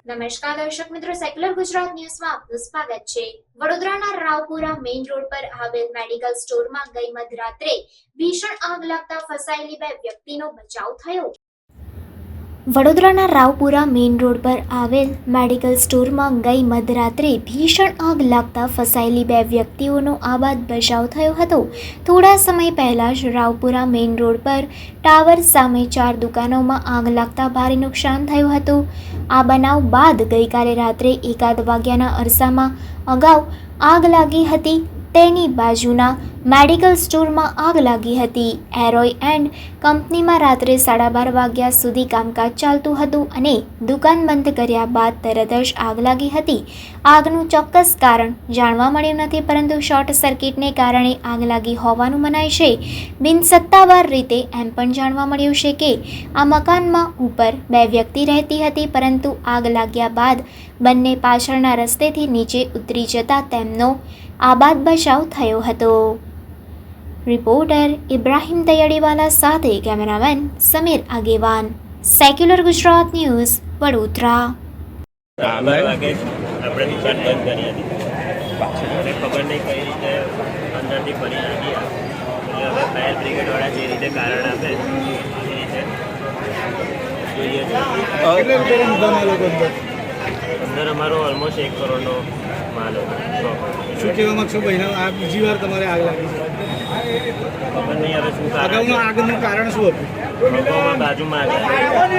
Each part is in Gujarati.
નમસ્કાર દર્શક મિત્રો, સેક્યુલર ગુજરાત ન્યૂઝમાં આપનું સ્વાગત છે। વડોદરાના રાવપુરા મેઇન રોડ પર આવેલ મેડિકલ સ્ટોરમાં ગઈ મધરાત્રે ભીષણ આગ લાગતા ફસાયેલી બે વ્યક્તિનો બચાવ થયો। વડોદરાના રાવપુરા મેઇન રોડ પર આવેલ મેડિકલ સ્ટોરમાં ગઈ મધરાત્રે ભીષણ આગ લાગતા ફસાયેલી બે વ્યક્તિઓનો આબાદ બચાવ થયો હતો। થોડા સમય પહેલા જ રાવપુરા મેઇન રોડ પર ટાવર સામે 4 દુકાનોમાં આગ લાગતા ભારે નુકસાન થયું હતું। આ બનાવ બાદ ગઈકાલે રાત્રે 1 વાગ્યાના અરસામાં અગાઉ આગ લાગી હતી। તેની બાજુના મેડિકલ સ્ટોરમાં આગ લાગી હતી। એરોય એન્ડ કંપનીમાં રાત્રે 12:30 વાગ્યા સુધી કામકાજ ચાલતું હતું અને દુકાન બંધ કર્યા બાદ તરત જ આગ લાગી હતી। આગનું ચોક્કસ કારણ જાણવા મળ્યું નથી, પરંતુ શોર્ટ સર્કિટને કારણે આગ લાગી હોવાનું મનાય છે। બિનસત્તાવાર રીતે એમ પણ જાણવા મળ્યું છે કે આ મકાનમાં ઉપર 2 વ્યક્તિ રહેતી હતી, પરંતુ આગ લાગ્યા બાદ બંને પાછળના રસ્તેથી નીચે ઉતરી જતા તેમનો આબાદ બચાવ થયો હતો। રિપોર્ટર ઇબ્રાહિમ તૈયડીવાલા સાથે કેમેરામેન સમીર આગેવાન, સેક્યુલર ગુજરાત ન્યૂઝ, વડોદરા। આપણે દુકાન બંધ કરી હતી અને ખબર નહીં કઈ રીતે અંદરથી ફરી નાખી એટલે હવે ફાયર બ્રિગેડવાળા જે રીતે કારણ આપે એ રીતે જોઈએ। અંદર અમારો ઓલમોસ્ટ 1 કરોડનો માલ હતો। શું કહેવા માંગશો ભાઈ? આ બીજી વાર તમારે આગ લાગી છે? ખબર નહીં હવે શું આગળનું કારણ શું હતું? બાજુમાં આગ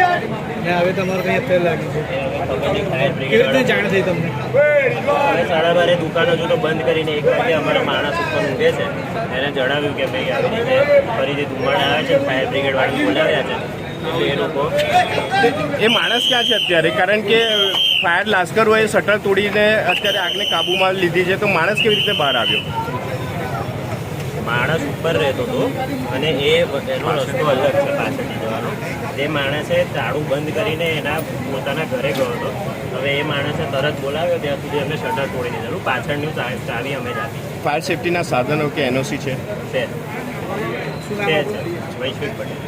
ને હવે તમારે કંઈ અત્યારે લાગી છે? ખબર નહીં ફાયર કેવી રીતે બ્રિગેડ જાણ થઈ તમને? હવે 12:30 દુકાનો જો તો બંધ કરીને 1 વાગે અમારા માણસ ઉપર ઊંઘે છે, એને જણાવ્યું કે ભાઈ આવી રીતે ફરીથી ધુમાડા આવે છે, ફાયર બ્રિગેડવાળાને બોલાવ્યા છે એટલે એ લોકો એ માણસ ક્યાં છે અત્યારે? કારણ કે ફાયર લાશ્કરોએ શટર તોડીને અત્યારે આગને કાબૂમાં લીધી છે, તો માણસ કેવી રીતે બહાર આવ્યો? માણસ ઉપર રહેતો હતો અને એનો રસ્તો અલગ છે પાછળથી જવાનો। તે માણસે તાળું બંધ કરીને એના પોતાના ઘરે ગયો હતો। હવે એ માણસે તરત બોલાવ્યો, ત્યાં સુધી અમે શટર તોડી દીધેલું। પાછળની ચાવી અમે જ આપી ફાયર સેફ્ટીના સાધનો કે એનઓસી છે? છે વૈશ્વિક પટેલ।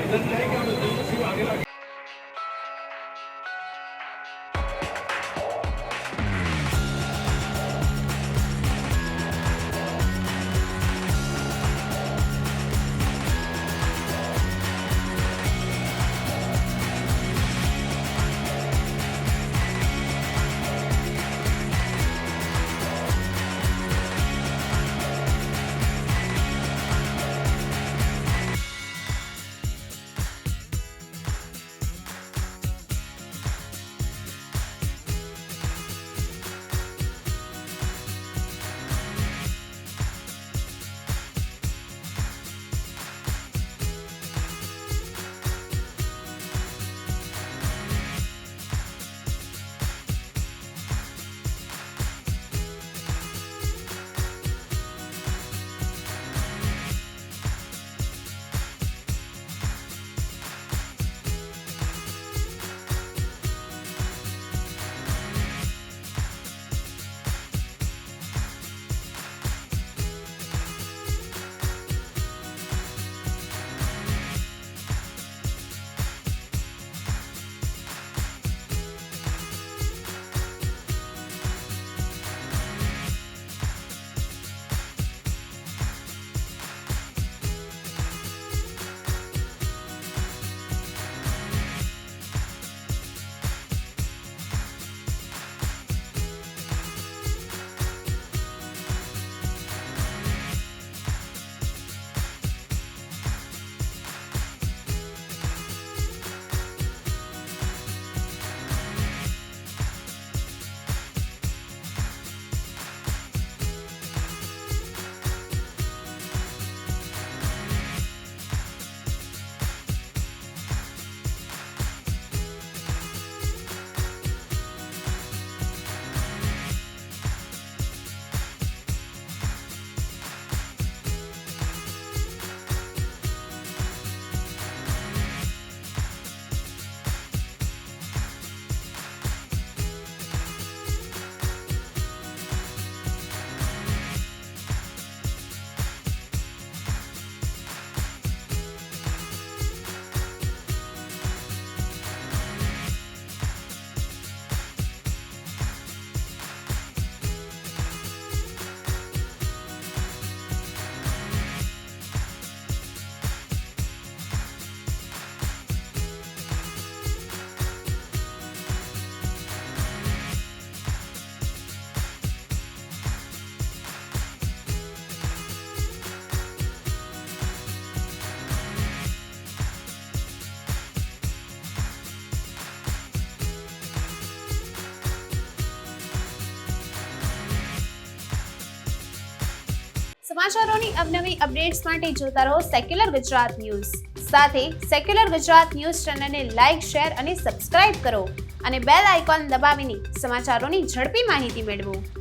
સમાચારોની અવનવી અપડેટ્સ માટે જોતા રહો સેક્યુલર ગુજરાત ન્યૂઝ. સાથે સેક્યુલર ગુજરાત ન્યૂઝ ચેનલને લાઇક, શેર અને સબસ્ક્રાઇબ કરો અને બેલ આઇકોન દબાવીને સમાચારોની ઝડપી માહિતી મેળવો.